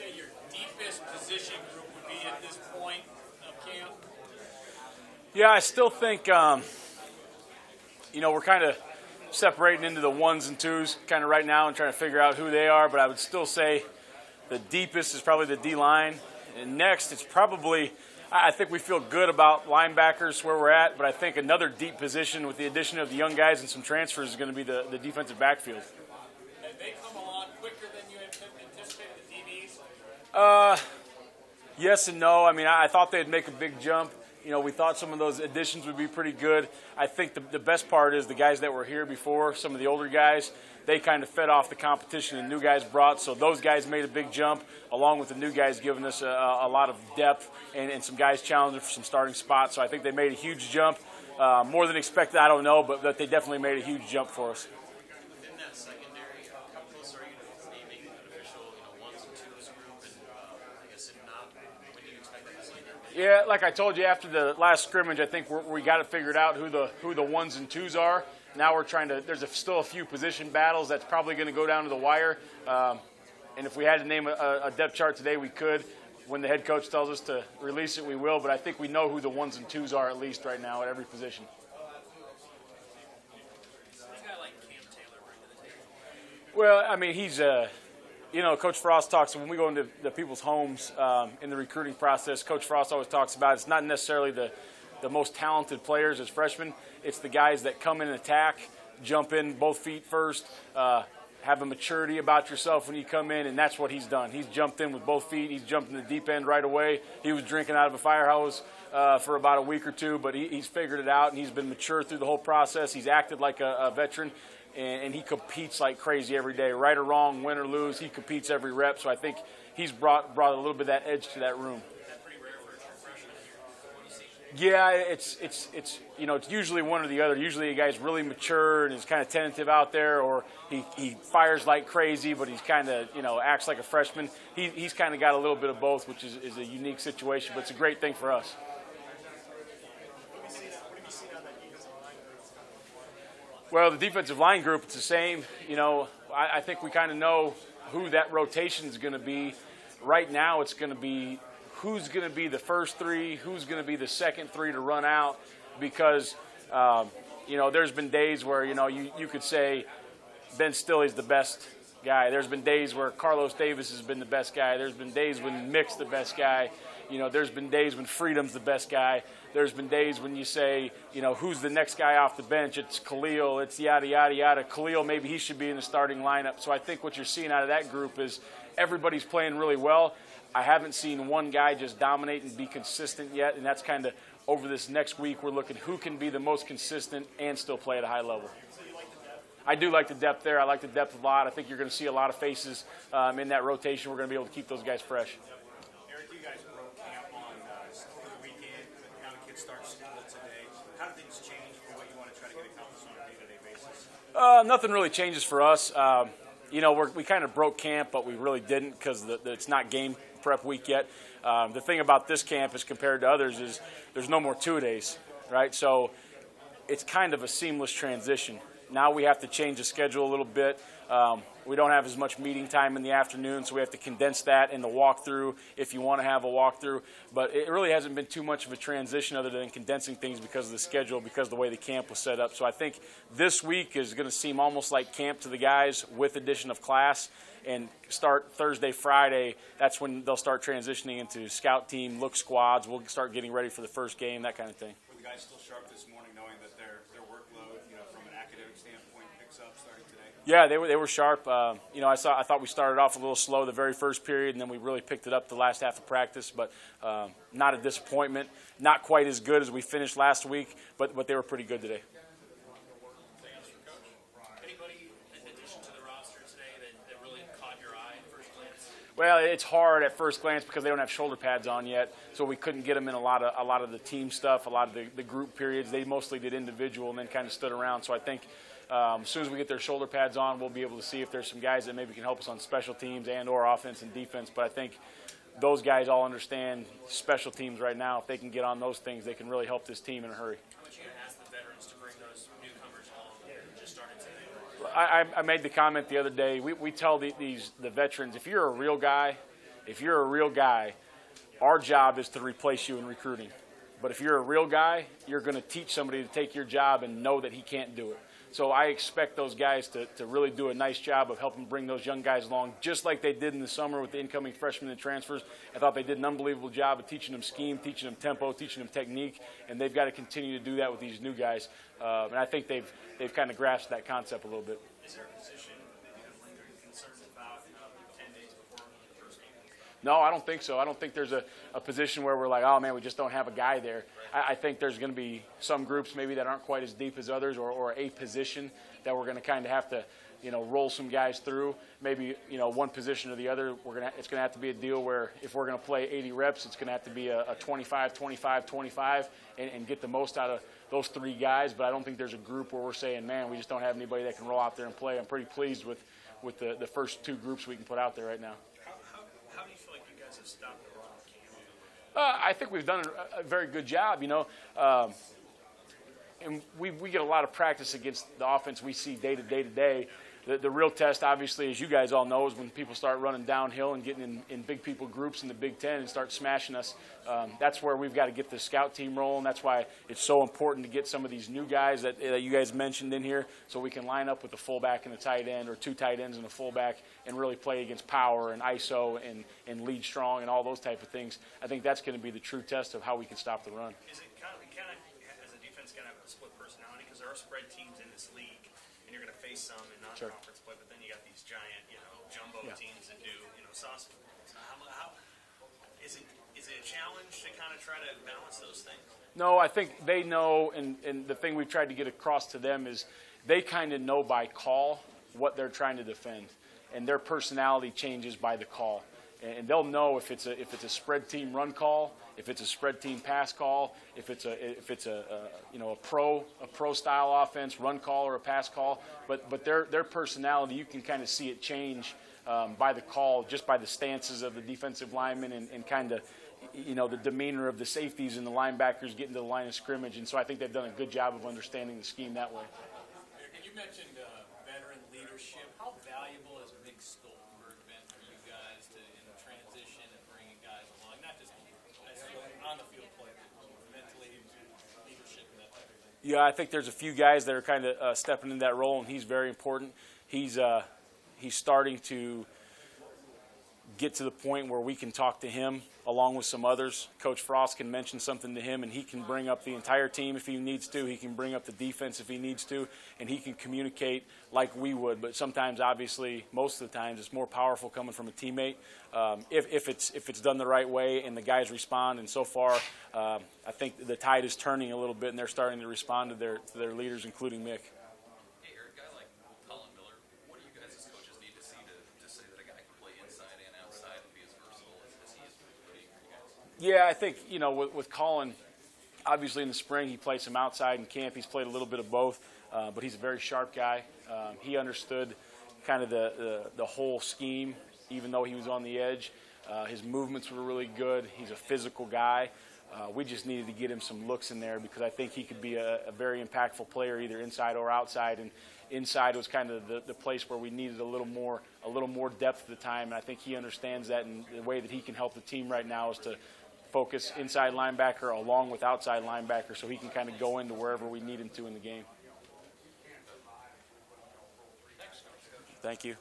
say your deepest position group would be at this point of camp? Yeah, I still think, we're kind of separating into the ones and twos kind of right now and trying to figure out who they are, but I would still say the deepest is probably the D-line. And next, it's probably, I think we feel good about linebackers where we're at, but I think another deep position with the addition of the young guys and some transfers is going to be the defensive backfield. Have they come along quicker than you anticipated, the DBs? Yes and no. I mean, I thought they'd make a big jump. We thought some of those additions would be pretty good. I think the best part is the guys that were here before, some of the older guys, they kind of fed off the competition the new guys brought. So those guys made a big jump, along with the new guys giving us a lot of depth and some guys challenging for some starting spots. So I think they made a huge jump. More than expected, I don't know, but they definitely made a huge jump for us. Within that secondary, how close are you to naming an official, ones and twos group? And I guess if not, when do you expect that to see? Yeah, like I told you, after the last scrimmage, I think we got it figured out who the ones and twos are. Now we're trying to. There's still a few position battles that's probably going to go down to the wire. And if we had to name a depth chart today, we could. When the head coach tells us to release it, we will. But I think we know who the ones and twos are at least right now at every position. Well, I mean, he's Coach Frost talks, when we go into the people's homes in the recruiting process, Coach Frost always talks about it's not necessarily the most talented players as freshmen. It's the guys that come in and attack, jump in both feet first, have a maturity about yourself when you come in, and that's what he's done. He's jumped in with both feet. He's jumped in the deep end right away. He was drinking out of a fire hose for about a week or two, but he's figured it out, and he's been mature through the whole process. He's acted like a veteran. And he competes like crazy every day, right or wrong, win or lose. He competes every rep. So I think he's brought a little bit of that edge to that room. Yeah, it's usually one or the other. Usually a guy's really mature and is kind of tentative out there, or he fires like crazy, but he's kind of acts like a freshman. He's kind of got a little bit of both, which is a unique situation, but it's a great thing for us. Well, the defensive line group, it's the same. I think we kind of know who that rotation is going to be. Right now, it's going to be who's going to be the first three, who's going to be the second three to run out, because, there's been days where, you could say Ben Stilley's the best guy. There's been days where Carlos Davis has been the best guy. There's been days when Mick's the best guy. There's been days when Freedom's the best guy. There's been days when you say, who's the next guy off the bench? It's Khalil. It's yada, yada, yada. Khalil, maybe he should be in the starting lineup. So I think what you're seeing out of that group is everybody's playing really well. I haven't seen one guy just dominate and be consistent yet, and that's kind of over this next week we're looking who can be the most consistent and still play at a high level. I do like the depth there. I like the depth a lot. I think you're going to see a lot of faces in that rotation. We're going to be able to keep those guys fresh. Erik, you guys broke camp on the weekend. Now the kids start school today. How do things change for what you want to try to get accomplished on a day-to-day basis? Nothing really changes for us. We kind of broke camp, but we really didn't because it's not game prep week yet. The thing about this camp as compared to others is there's no more two-a-days, right? So it's kind of a seamless transition. Now we have to change the schedule a little bit. We don't have as much meeting time in the afternoon, so we have to condense that in the walkthrough if you want to have a walkthrough. But it really hasn't been too much of a transition other than condensing things because of the schedule, because of the way the camp was set up. So I think this week is going to seem almost like camp to the guys with addition of class. And start Thursday, Friday, that's when they'll start transitioning into scout team, look squads. We'll start getting ready for the first game, that kind of thing. Were the guys still sharp this morning knowing that their workload, from an academic standpoint, picks up starting today? Yeah, they were sharp. I thought we started off a little slow the very first period, and then we really picked it up the last half of practice. But not a disappointment. Not quite as good as we finished last week, but they were pretty good today. Anybody in addition to the roster today that really caught your eye at first glance? Well, it's hard at first glance because they don't have shoulder pads on yet, so we couldn't get them in a lot of the team stuff, a lot of the group periods. They mostly did individual and then kind of stood around. So I think as soon as we get their shoulder pads on, we'll be able to see if there's some guys that maybe can help us on special teams and or offense and defense. But I think those guys all understand special teams right now. If they can get on those things, they can really help this team in a hurry. How much you going to ask the veterans to bring those newcomers along just starting today? I made the comment the other day. We tell the veterans, if you're a real guy, If you're a real guy, our job is to replace you in recruiting. But if you're a real guy, you're going to teach somebody to take your job and know that he can't do it. So I expect those guys to really do a nice job of helping bring those young guys along, just like they did in the summer with the incoming freshmen and transfers. I thought they did an unbelievable job of teaching them scheme, teaching them tempo, teaching them technique, and they've got to continue to do that with these new guys. And I think they've kind of grasped that concept a little bit. Is there a position that you have lingering concerns about 10 days before the first game? No, I don't think so. I don't think there's a position where we're like, oh, man, we just don't have a guy there. I think there's going to be some groups maybe that aren't quite as deep as others, or a position that we're going to kind of have to, roll some guys through. Maybe, one position or the other, it's going to have to be a deal where if we're going to play 80 reps, it's going to have to be a 25, 25, 25 and get the most out of those three guys. But I don't think there's a group where we're saying, man, we just don't have anybody that can roll out there and play. I'm pretty pleased with the first two groups we can put out there right now. How do you feel like you guys have stopped the run on Cam? I think we've done a very good job, and we get a lot of practice against the offense we see day to day. The real test, obviously, as you guys all know, is when people start running downhill and getting in big people groups in the Big Ten and start smashing us. That's where we've got to get the scout team rolling. That's why it's so important to get some of these new guys that you guys mentioned in here, so we can line up with a fullback and a tight end, or two tight ends and a fullback, and really play against power and ISO and lead strong and all those type of things. I think that's going to be the true test of how we can stop the run. Is it kind of as a defense, kind of a split personality? Because there are spread teams in this league, and you're going to face some in non-conference play, but then you got these giant, jumbo teams that do, sauce. How is it a challenge to kind of try to balance those things? No, I think they know, and the thing we've tried to get across to them is they kind of know by call what they're trying to defend, and their personality changes by the call. And they'll know if it's a spread team run call, if it's a spread team pass call, if it's a pro style offense run call or a pass call. But their personality, you can kind of see it change by the call, just by the stances of the defensive linemen and kind of the demeanor of the safeties and the linebackers getting to the line of scrimmage. And so I think they've done a good job of understanding the scheme that way. And you mentioned veteran leadership. How valuable has Mick Stoltenberg been for you guys in the transition and bringing guys along, not just on the field play, but mentally, leadership and that type of thing? Yeah, I think there's a few guys that are kind of stepping into that role, and he's very important. He's starting to get to the point where we can talk to him along with some others. Coach Frost can mention something to him, and he can bring up the entire team if he needs to. He can bring up the defense if he needs to, and he can communicate like we would. But sometimes, obviously, most of the times, it's more powerful coming from a teammate if it's done the right way and the guys respond. And so far, I think the tide is turning a little bit, and they're starting to respond to their leaders, including Mick. Hey, Eric, a guy like Colin Miller, what do you guys as coaches need to see to say that a guy can play inside and outside and be as versatile as he is being for you guys? Yeah, I think, with Colin, obviously in the spring he played some outside in camp. He's played a little bit of both, but he's a very sharp guy. He understood kind of the whole scheme, even though he was on the edge. His movements were really good. He's a physical guy. We just needed to get him some looks in there because I think he could be a very impactful player either inside or outside. And inside was kind of the place where we needed a little more depth at the time. And I think he understands that, and the way that he can help the team right now is to focus inside linebacker along with outside linebacker so he can kind of go into wherever we need him to in the game. Thank you.